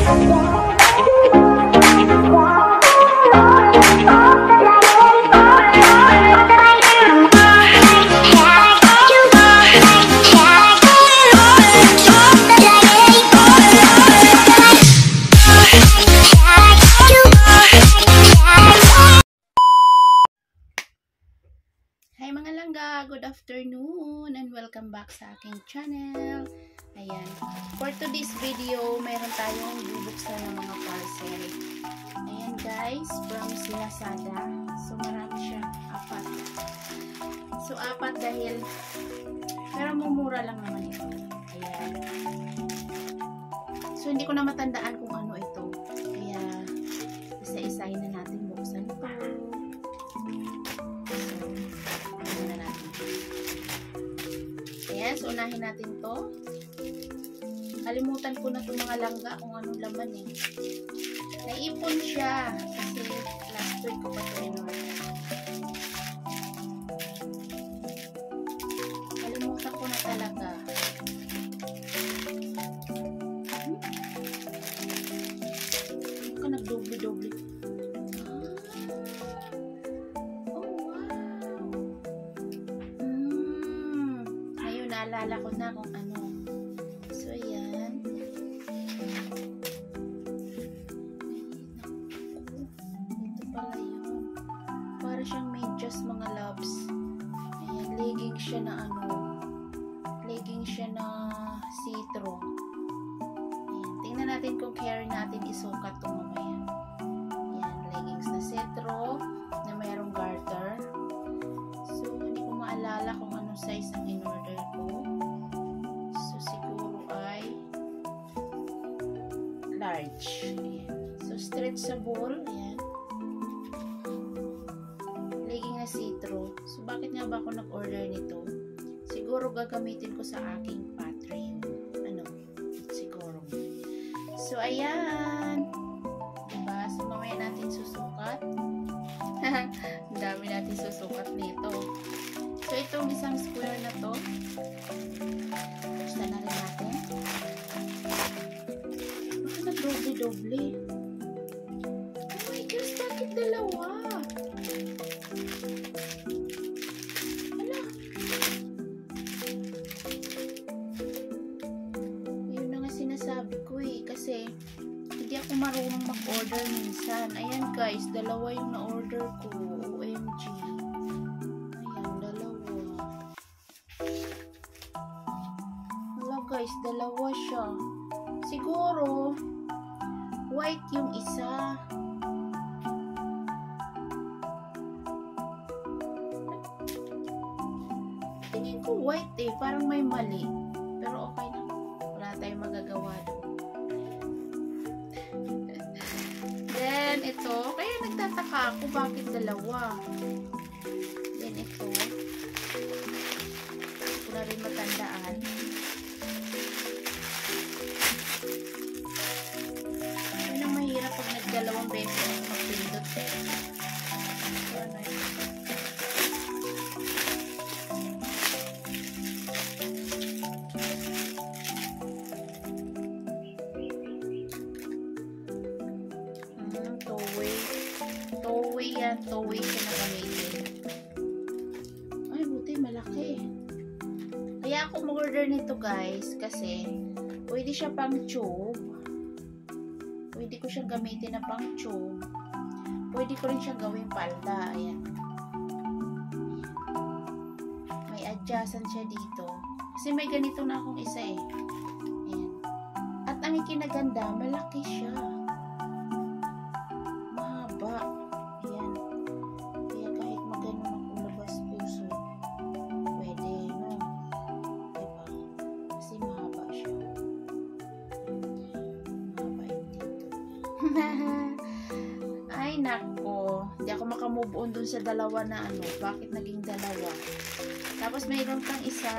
Hi mga langga, good afternoon and welcome back sa aking channel. Ayan, for today's video, meron tayong bubuksan ng mga parcel. Ayan guys, from Lazada. So marami siya, 4. So 4 dahil, pero mumura lang naman ito. Ayan. So hindi ko na matandaan kung ano ito. Kaya isa-isahin na natin buksan pa. Ayan, so unahin natin to. Kalimutan ko na itong mga langga kung anong laman eh. Naipon siya kasi last week ko pa ito in-order. Kalimutan ko na talaga. Hindi ka nagdoble-doble. Naalala ko na kung ano. So, ayan. Ito pala yun. Para siyang medyas mga loves. Ayan, legging siya na ano. Legging siya na see-through. Ayan, tingnan natin kung carry natin isukat ito mamaya. Ayan, leggings na see-through na mayroong garter. So, hindi ko maalala kung anong size ang in-order ko. So, siguro ay large. Ayan. So, stretchable. Ayan. Legging na see-through. So, bakit nga ba ako nag-order nito? Siguro gagamitin ko sa aking pantry. Ano? Siguro. So, ayan. Diba? So, mamaya natin susukat. Ang dami natin susukat nito. So, itong isang square na to, basta na rin natin. Bakit na doble-doble? Oh my gosh, bakit dalawa? Hala. Yun na nga sinasabi ko eh, kasi hindi ako marunong mag-order minsan. Ayan guys, dalawa yung na-order ko. OMG. Guys, dalawa siya. Siguro white yung isa. Tingin ko white eh, parang may mali. Pero okay na. Wala tayong magagawa doon. Then ito, kaya nagtataka ako bakit dalawa. Then ito, hindi ko na rin matandaan. Pag nagdalawang beses magpindot eh. Two-way yan. Two-way siya na gamitin. Ay, buti malaki. Kaya ako mag-order nito guys kasi pwede siya pang tube. Pwede ko siyang gamitin na pang tube. Pwede ko rin siyang gawing palda. Ayan. May adjacent siya dito. Kasi may ganito na akong isa eh. Ayan. At ang ikinaganda, malaki siya. Mahaba. Ayan. Kaya kahit magano akong labas puso, pwede, no? Diba? Kasi mahaba siya. Ay nako, hindi ako makamove on dun sa dalawa na ano. Bakit naging dalawa? Tapos mayroon kang isa.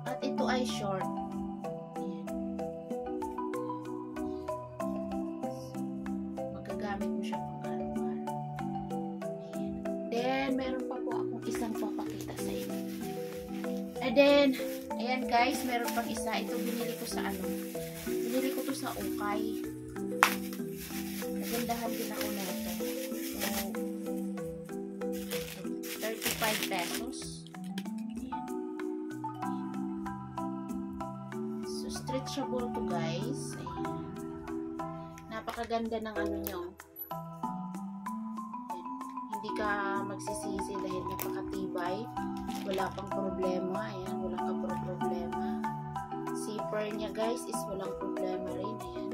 At ito ay short. Ayan. Magagamit mo siya pang araw-araw. Ayan. Then meron pa po akong isang papakita sa inyo. And then, ayan guys, meron pang isa. Ito binili ko sa ano. Binili ko to sa Ukay. Nagandahan din ako na ito. So, 35 pesos. Ayan. So, stretchable to guys. Ayan. Napakaganda ng ano nyo. Ayan. Hindi ka magsisisi dahil napakatibay. Wala pang problema. Ayan, walang problema. Zipper niya guys is walang problema rin. Ayan.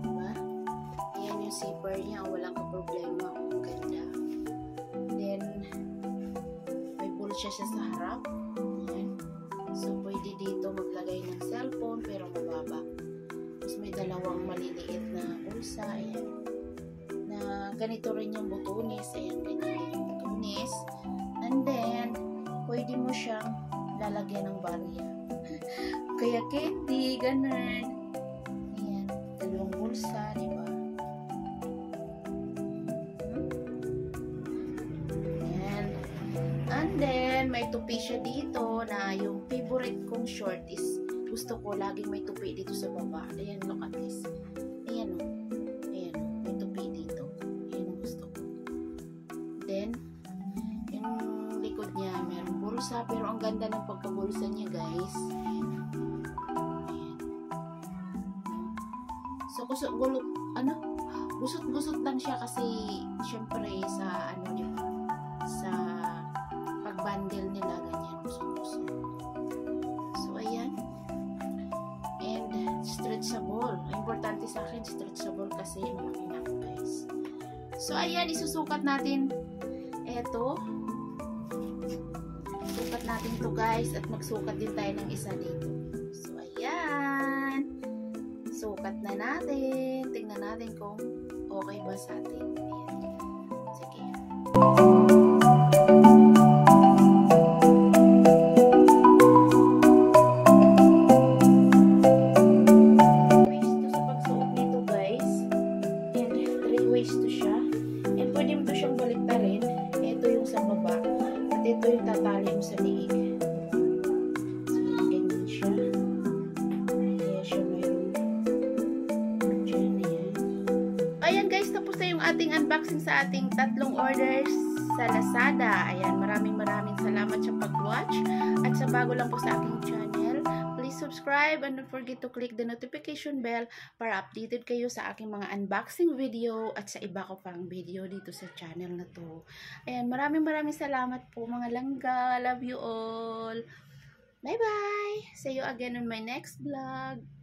Diba? Ayan yung zipper niya. Walang problema. Ang ganda. Then, may bulsa siya sa harap. Ayan. So, pwede dito maglagay ng cellphone pero mababa. Tapos may dalawang maliliit na bulsa. Ayan. Na ganito rin yung butones. Ayan, ganyan yung butones. And then, pwede mo siyang lalagyan ng barya. Kaya candy, ganun. Ayan, dalawang bulsa, diba? Ayan. And then, may tupi siya dito na yung favorite kong short is gusto ko laging may tupi dito sa baba. Ayan, look at this. Ayan o. Ayan o. May tupi dito. Ayan ang gusto ko. Then, yung likod niya, mayroong bulsa. Pero ang ganda ng pagkabulsa niya, guys. Ayan. So, gusot-gusot lang siya kasi, syempre, sa, ano, diba? Sa pag-bundle nila, ganyan, gusot-gusot. So, ayan. And, stretchable. Importante sa akin, stretchable kasi malaki na ako, guys. So, ayan, isusukat natin eto. Sukat natin to guys at magsukat din tayo ng isa dito. So, ayan. Sukat na natin. Tingnan natin kung okay ba sa atin. Ayan. Sige. Waist to sa pagsuot nito guys. And 3 ways to siya. And pwede mo to siyang baliktarin. Ito yung sa baba. At ito yung tatali mo sa liig. So, ganyan siya. Kaya siya mayroon. Diyan na yan. Ayan guys, tapos na yung ating unboxing sa ating 3 orders sa Lazada. Ayan, maraming salamat sa pag-watch. At sa bago lang po sa aking channel, please subscribe and don't forget to click the notification bell para updated kayo sa aking mga unboxing video at sa iba ko pang video dito sa channel na to. Ayan, maraming salamat po mga langga. Love you all. Bye bye. See you again on my next vlog.